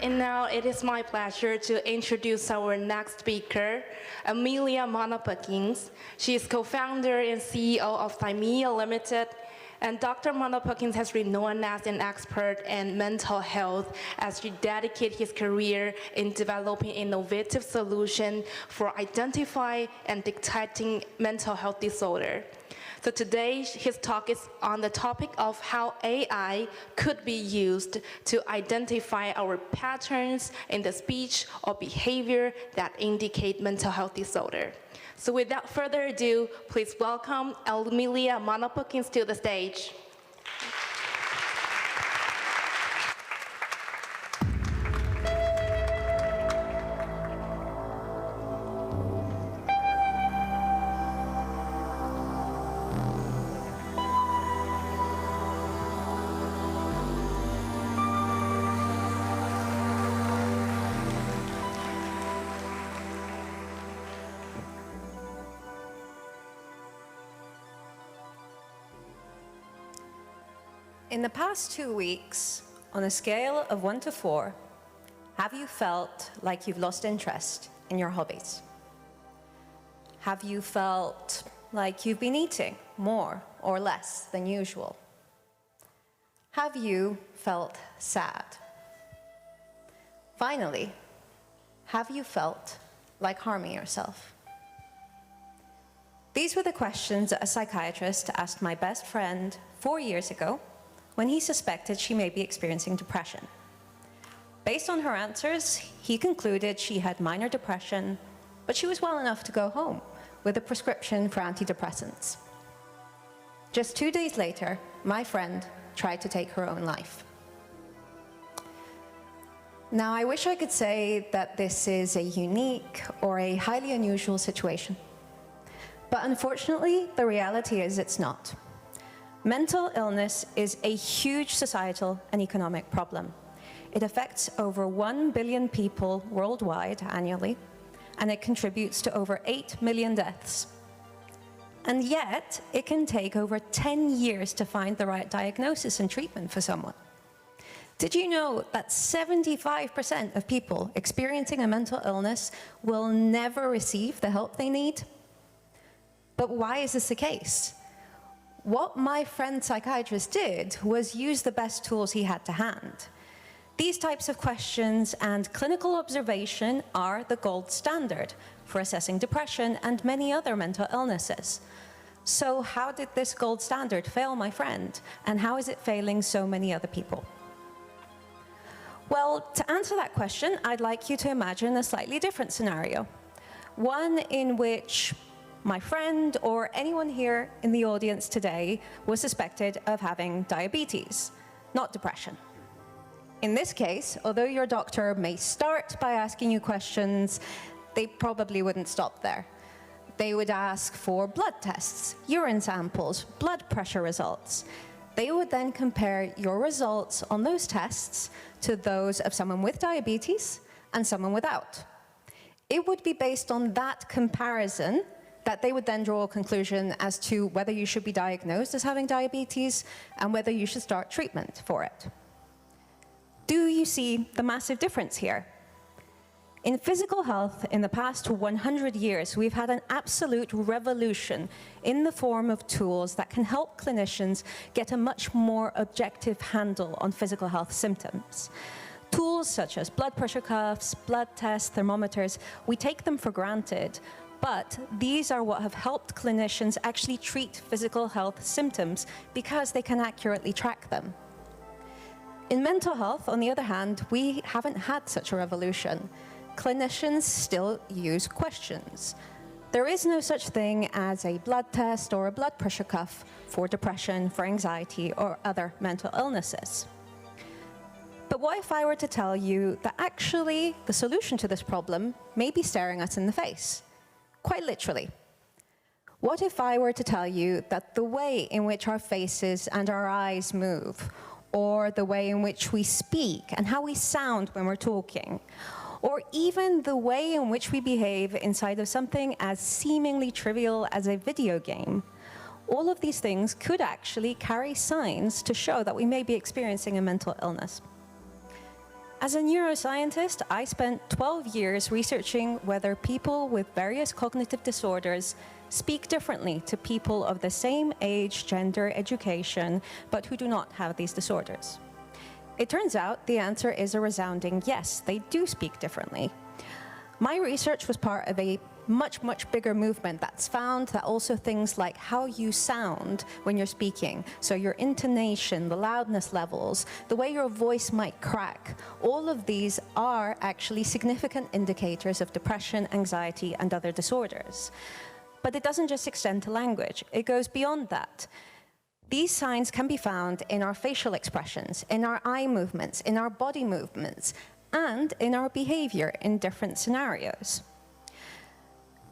And now it is my pleasure to introduce our next speaker, Emilia Molimpakis. She is co-founder and CEO of Thymia Limited. And Dr. Molimpakis has been known as an expert in mental health as she dedicated his career in developing innovative solutions for identifying and detecting mental health disorder. So today, his talk is on the topic of how AI could be used to identify our patterns in the speech or behavior that indicate mental health disorder. So without further ado, please welcome Emilia Molimpakis to the stage. In the past 2 weeks, on a scale of 1 to 4, have you felt like you've lost interest in your hobbies? Have you felt like you've been eating more or less than usual? Have you felt sad? Finally, have you felt like harming yourself? These were the questions a psychiatrist asked my best friend 4 years ago when he suspected she may be experiencing depression. Based on her answers, he concluded she had minor depression, but she was well enough to go home with a prescription for antidepressants. Just 2 days later, my friend tried to take her own life. Now, I wish I could say that this is a unique or a highly unusual situation, but unfortunately, the reality is it's not. Mental illness is a huge societal and economic problem. It affects over 1 billion people worldwide annually, and it contributes to over 8 million deaths. And yet, it can take over 10 years to find the right diagnosis and treatment for someone. Did you know that 75% of people experiencing a mental illness will never receive the help they need? But why is this the case? What my friend psychiatrist did was use the best tools he had to hand. These types of questions and clinical observation are the gold standard for assessing depression and many other mental illnesses. So how did this gold standard fail my friend, and how is it failing so many other people? Well, to answer that question, I'd like you to imagine a slightly different scenario. One in which my friend or anyone here in the audience today was suspected of having diabetes, not depression. In this case, although your doctor may start by asking you questions, they probably wouldn't stop there. They would ask for blood tests, urine samples, blood pressure results. They would then compare your results on those tests to those of someone with diabetes and someone without. It would be based on that comparison that they would then draw a conclusion as to whether you should be diagnosed as having diabetes and whether you should start treatment for it. Do you see the massive difference here? In physical health, in the past 100 years, we've had an absolute revolution in the form of tools that can help clinicians get a much more objective handle on physical health symptoms. Tools such as blood pressure cuffs, blood tests, thermometers, we take them for granted, but these are what have helped clinicians actually treat physical health symptoms because they can accurately track them. In mental health, on the other hand, we haven't had such a revolution. Clinicians still use questions. There is no such thing as a blood test or a blood pressure cuff for depression, for anxiety, or other mental illnesses. But what if I were to tell you that actually the solution to this problem may be staring us in the face? Quite literally. What if I were to tell you that the way in which our faces and our eyes move, or the way in which we speak and how we sound when we're talking, or even the way in which we behave inside of something as seemingly trivial as a video game, all of these things could actually carry signs to show that we may be experiencing a mental illness. As a neuroscientist, I spent 12 years researching whether people with various cognitive disorders speak differently to people of the same age, gender, education, but who do not have these disorders. It turns out the answer is a resounding yes, they do speak differently. My research was part of a much bigger movement that's found that also things like how you sound when you're speaking, so your intonation, the loudness levels, the way your voice might crack, all of these are actually significant indicators of depression, anxiety, and other disorders. But it doesn't just extend to language, it goes beyond that. These signs can be found in our facial expressions, in our eye movements, in our body movements, and in our behavior in different scenarios.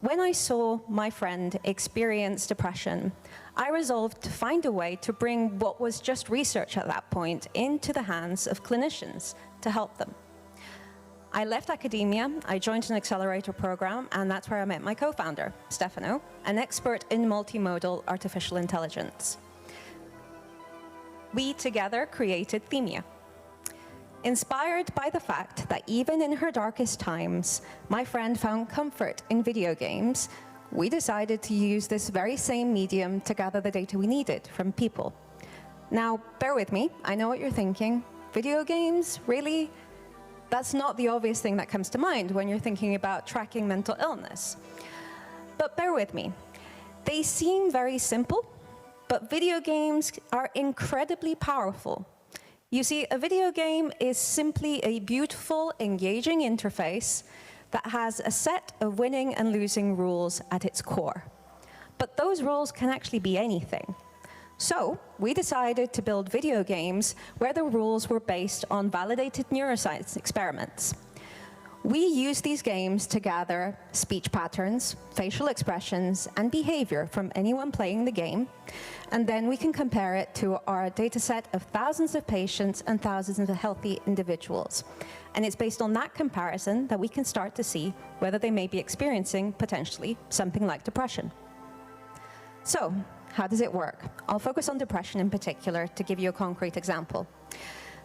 When I saw my friend experience depression, I resolved to find a way to bring what was just research at that point into the hands of clinicians to help them. I left academia, I joined an accelerator program, and that's where I met my co-founder, Stefano, an expert in multimodal artificial intelligence. We together created Thymia. Inspired by the fact that even in her darkest times, my friend found comfort in video games, we decided to use this very same medium to gather the data we needed from people. Now, bear with me, I know what you're thinking. Video games, really? That's not the obvious thing that comes to mind when you're thinking about tracking mental illness. But bear with me. They seem very simple, but video games are incredibly powerful. You see, a video game is simply a beautiful, engaging interface that has a set of winning and losing rules at its core. But those rules can actually be anything. So we decided to build video games where the rules were based on validated neuroscience experiments. We use these games to gather speech patterns, facial expressions, and behavior from anyone playing the game, and then we can compare it to our data set of thousands of patients and thousands of healthy individuals. And it's based on that comparison that we can start to see whether they may be experiencing, potentially, something like depression. So, how does it work? I'll focus on depression in particular to give you a concrete example.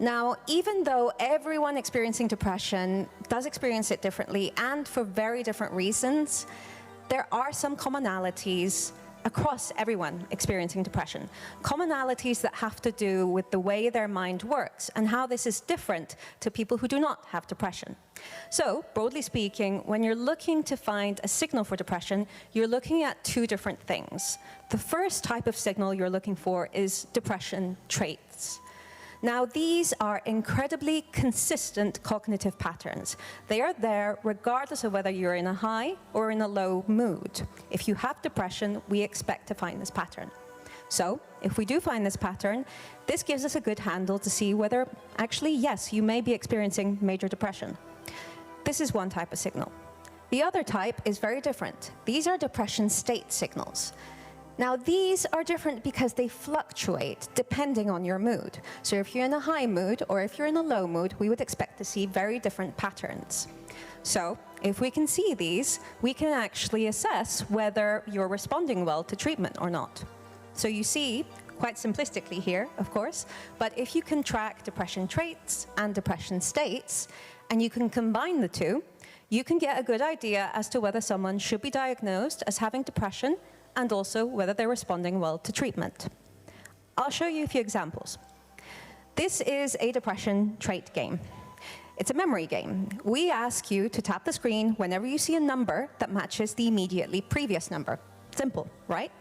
Now, even though everyone experiencing depression does experience it differently and for very different reasons, there are some commonalities across everyone experiencing depression. Commonalities that have to do with the way their mind works and how this is different to people who do not have depression. So, broadly speaking, when you're looking to find a signal for depression, you're looking at two different things. The first type of signal you're looking for is depression traits. Now, these are incredibly consistent cognitive patterns. They are there regardless of whether you're in a high or in a low mood. If you have depression, we expect to find this pattern. So, if we do find this pattern, this gives us a good handle to see whether, actually, yes, you may be experiencing major depression. This is one type of signal. The other type is very different. These are depression state signals. Now, these are different because they fluctuate depending on your mood. So if you're in a high mood or if you're in a low mood, we would expect to see very different patterns. So if we can see these, we can actually assess whether you're responding well to treatment or not. So you see, quite simplistically here, of course, but if you can track depression traits and depression states, and you can combine the two, you can get a good idea as to whether someone should be diagnosed as having depression and also whether they're responding well to treatment. I'll show you a few examples. This is a depression trait game. It's a memory game. We ask you to tap the screen whenever you see a number that matches the immediately previous number. Simple, right?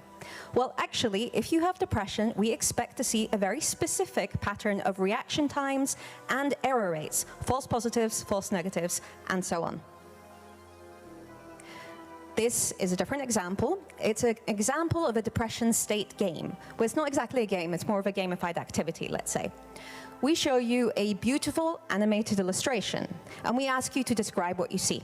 Well, actually, if you have depression, we expect to see a very specific pattern of reaction times and error rates, false positives, false negatives, and so on. This is a different example. It's an example of a depression state game. Well, it's not exactly a game, it's more of a gamified activity, let's say. We show you a beautiful animated illustration, and we ask you to describe what you see.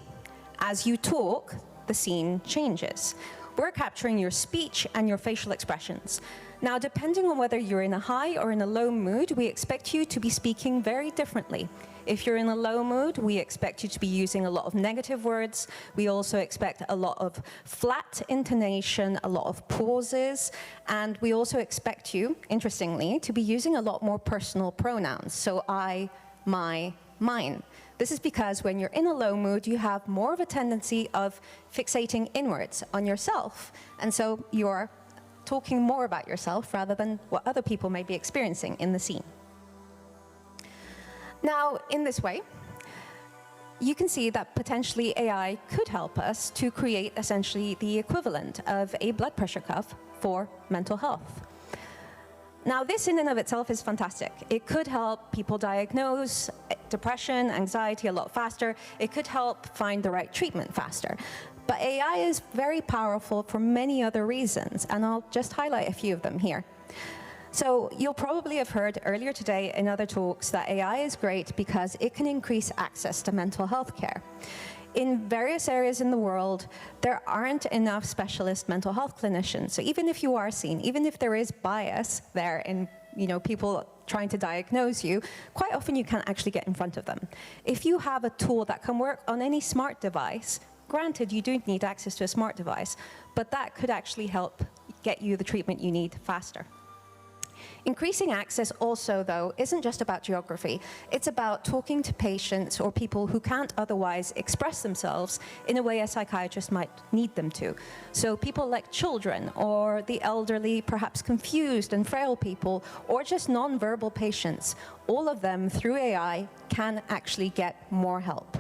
As you talk, the scene changes. We're capturing your speech and your facial expressions. Now, depending on whether you're in a high or in a low mood, we expect you to be speaking very differently. If you're in a low mood, we expect you to be using a lot of negative words. We also expect a lot of flat intonation, a lot of pauses, and we also expect you, interestingly, to be using a lot more personal pronouns. So I, my, mine. This is because when you're in a low mood, you have more of a tendency of fixating inwards on yourself. And so you're talking more about yourself rather than what other people may be experiencing in the scene. Now, in this way, you can see that potentially AI could help us to create essentially the equivalent of a blood pressure cuff for mental health. Now, this in and of itself is fantastic. It could help people diagnose depression, anxiety a lot faster. It could help find the right treatment faster. But AI is very powerful for many other reasons, and I'll just highlight a few of them here. So you'll probably have heard earlier today in other talks that AI is great because it can increase access to mental health care. In various areas in the world, there aren't enough specialist mental health clinicians. So even if you are seen, even if there is bias there in people trying to diagnose you, quite often you can't actually get in front of them. If you have a tool that can work on any smart device, granted you do need access to a smart device, but that could actually help get you the treatment you need faster. Increasing access also, though, isn't just about geography. It's about talking to patients or people who can't otherwise express themselves in a way a psychiatrist might need them to. So people like children or the elderly, perhaps confused and frail people, or just non-verbal patients, all of them through AI can actually get more help.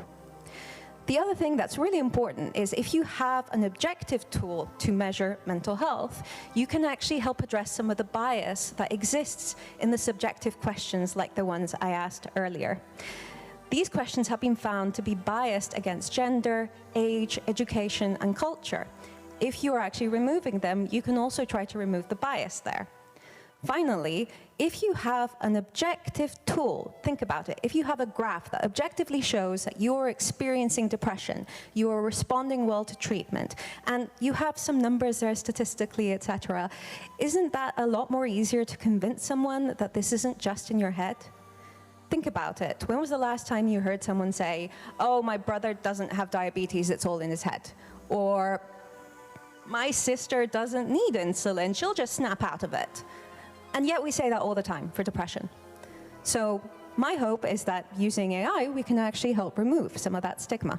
The other thing that's really important is if you have an objective tool to measure mental health, you can actually help address some of the bias that exists in the subjective questions like the ones I asked earlier. These questions have been found to be biased against gender, age, education, and culture. If you are actually removing them, you can also try to remove the bias there. Finally, if you have an objective tool, think about it. If you have a graph that objectively shows that you're experiencing depression, you are responding well to treatment, and you have some numbers there statistically, etc., isn't that a lot more easier to convince someone that this isn't just in your head? Think about it. When was the last time you heard someone say, "Oh, my brother doesn't have diabetes, it's all in his head"? Or, "My sister doesn't need insulin, she'll just snap out of it"? And yet we say that all the time for depression. So my hope is that using AI, we can actually help remove some of that stigma.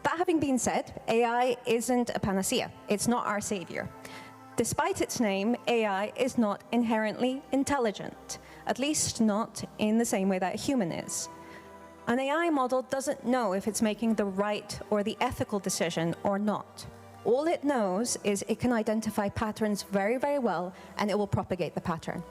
That having been said, AI isn't a panacea. It's not our savior. Despite its name, AI is not inherently intelligent, at least not in the same way that a human is. An AI model doesn't know if it's making the right or the ethical decision or not. All it knows is it can identify patterns very, very well, and it will propagate the pattern.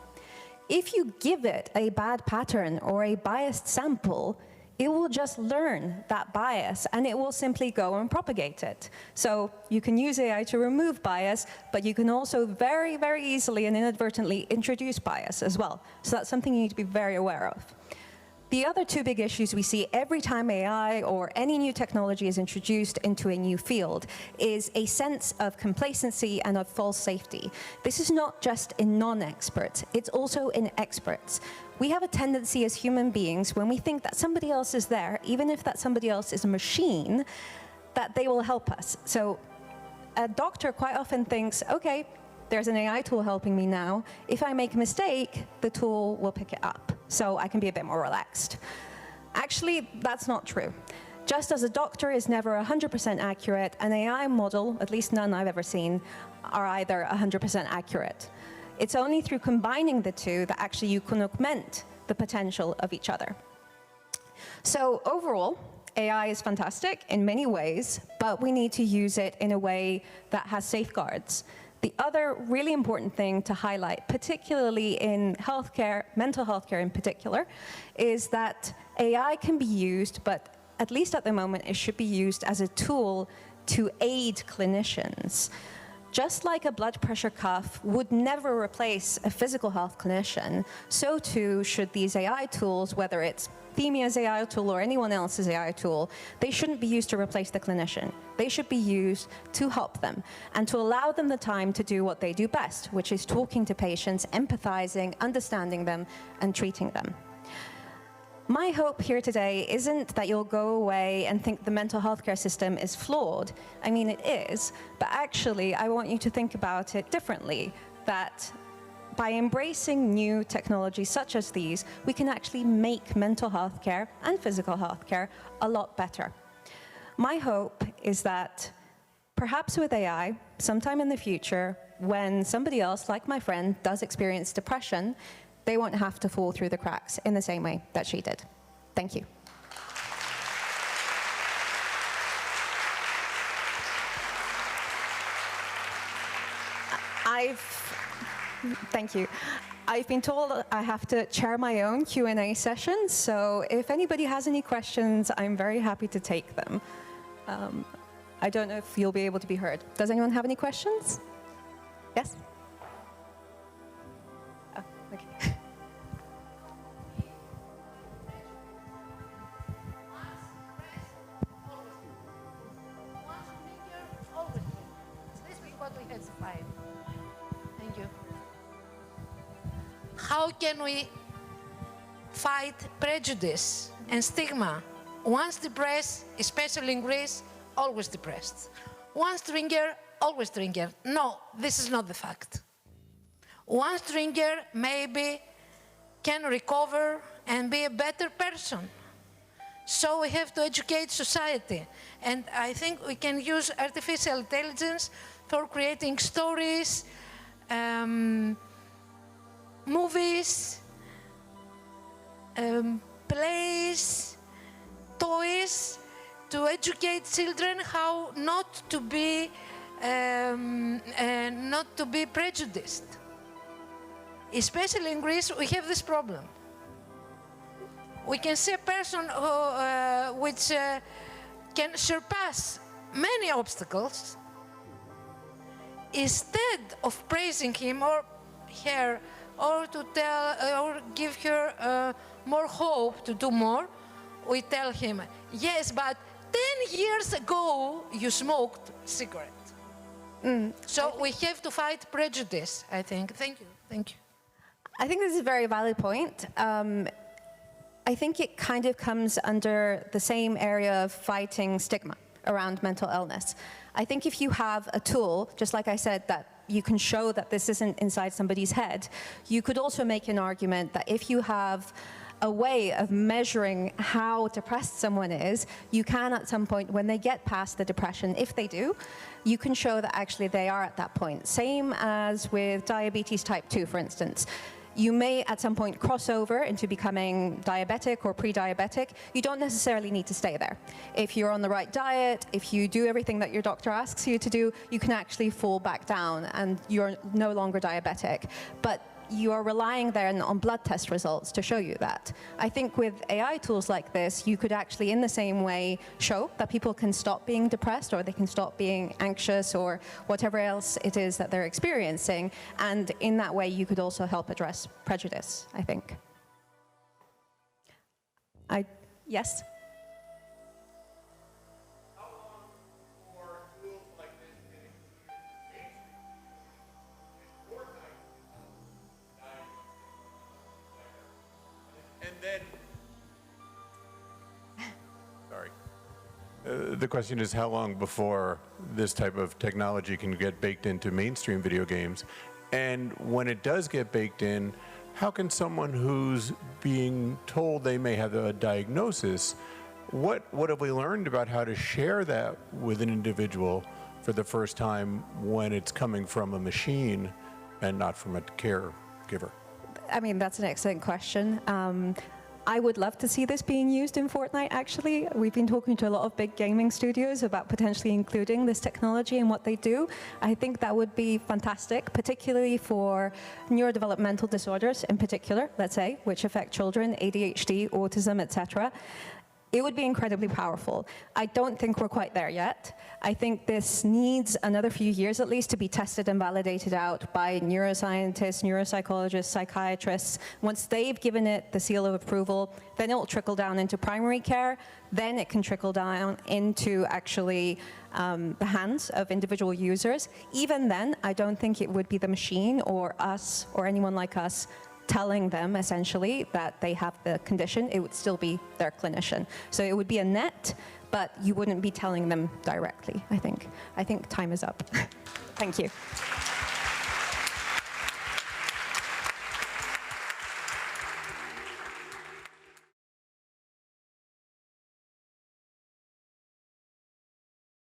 If you give it a bad pattern or a biased sample, it will just learn that bias, and it will simply go and propagate it. So you can use AI to remove bias, but you can also very, very easily and inadvertently introduce bias as well. So that's something you need to be very aware of. The other two big issues we see every time AI or any new technology is introduced into a new field is a sense of complacency and of false safety. This is not just in non-experts, it's also in experts. We have a tendency as human beings, when we think that somebody else is there, even if that somebody else is a machine, that they will help us. So a doctor quite often thinks, okay, there's an AI tool helping me now. If I make a mistake, the tool will pick it up, so I can be a bit more relaxed. Actually, that's not true. Just as a doctor is never 100% accurate, an AI model, at least none I've ever seen, are either 100% accurate. It's only through combining the two that actually you can augment the potential of each other. So overall, AI is fantastic in many ways, but we need to use it in a way that has safeguards. The other really important thing to highlight, particularly in healthcare, mental health care in particular, is that AI can be used, but at least at the moment, it should be used as a tool to aid clinicians. Just like a blood pressure cuff would never replace a physical health clinician, so too should these AI tools, whether it's Thymia's AI tool or anyone else's AI tool, they shouldn't be used to replace the clinician. They should be used to help them and to allow them the time to do what they do best, which is talking to patients, empathizing, understanding them, and treating them. My hope here today isn't that you'll go away and think the mental health care system is flawed. I mean, it is, but actually, I want you to think about it differently, that by embracing new technologies such as these, we can actually make mental health care and physical health care a lot better. My hope is that perhaps with AI, sometime in the future, when somebody else, like my friend, does experience depression, they won't have to fall through the cracks in the same way that she did. Thank you. Thank you. I've been told I have to chair my own Q&A session, so if anybody has any questions, I'm very happy to take them. I don't know if you'll be able to be heard. Does anyone have any questions? Yes? Oh, okay. Thank you. How can we fight prejudice and stigma? Once depressed, especially in Greece, always depressed. Once drinker, always drinker. No, this is not the fact. Once drinker maybe can recover and be a better person. So we have to educate society. And I think we can use artificial intelligence for creating stories, movies, plays, toys, to educate children how not to be prejudiced. Especially in Greece, we have this problem. We can see a person who, which can surpass many obstacles. Instead of praising him or her, or to tell, or give her more hope to do more, we tell him, yes, but 10 years ago you smoked cigarette. So we have to fight prejudice, I think. Thank you. Thank you. I think this is a very valid point. I think it kind of comes under the same area of fighting stigma around mental illness. I think if you have a tool, just like I said, that you can show that this isn't inside somebody's head, you could also make an argument that if you have a way of measuring how depressed someone is, you can at some point, when they get past the depression, if they do, you can show that actually they are at that point. Same as with diabetes type 2, for instance. You may at some point cross over into becoming diabetic or pre-diabetic. You don't necessarily need to stay there. If you're on the right diet, if you do everything that your doctor asks you to do, you can actually fall back down and you're no longer diabetic. But you are relying then on blood test results to show you that. I think with AI tools like this, you could actually in the same way show that people can stop being depressed or they can stop being anxious or whatever else it is that they're experiencing. And in that way, you could also help address prejudice, I think. Yes? The question is how long before this type of technology can get baked into mainstream video games? And when it does get baked in, how can someone who's being told they may have a diagnosis, what have we learned about how to share that with an individual for the first time when it's coming from a machine and not from a caregiver? I mean, that's an excellent question. I would love to see this being used in Fortnite, actually. We've been talking to a lot of big gaming studios about potentially including this technology in what they do. I think that would be fantastic, particularly for neurodevelopmental disorders in particular, let's say, which affect children, ADHD, autism, etc. It would be incredibly powerful. I don't think we're quite there yet. I think this needs another few years at least to be tested and validated out by neuroscientists, neuropsychologists, psychiatrists. Once they've given it the seal of approval, then it will trickle down into primary care. Then it can trickle down into actually the hands of individual users. Even then, I don't think it would be the machine or us or anyone like us telling them essentially that they have the condition. It would still be their clinician. So it would be a net, but you wouldn't be telling them directly, I think. I think time is up. Thank you.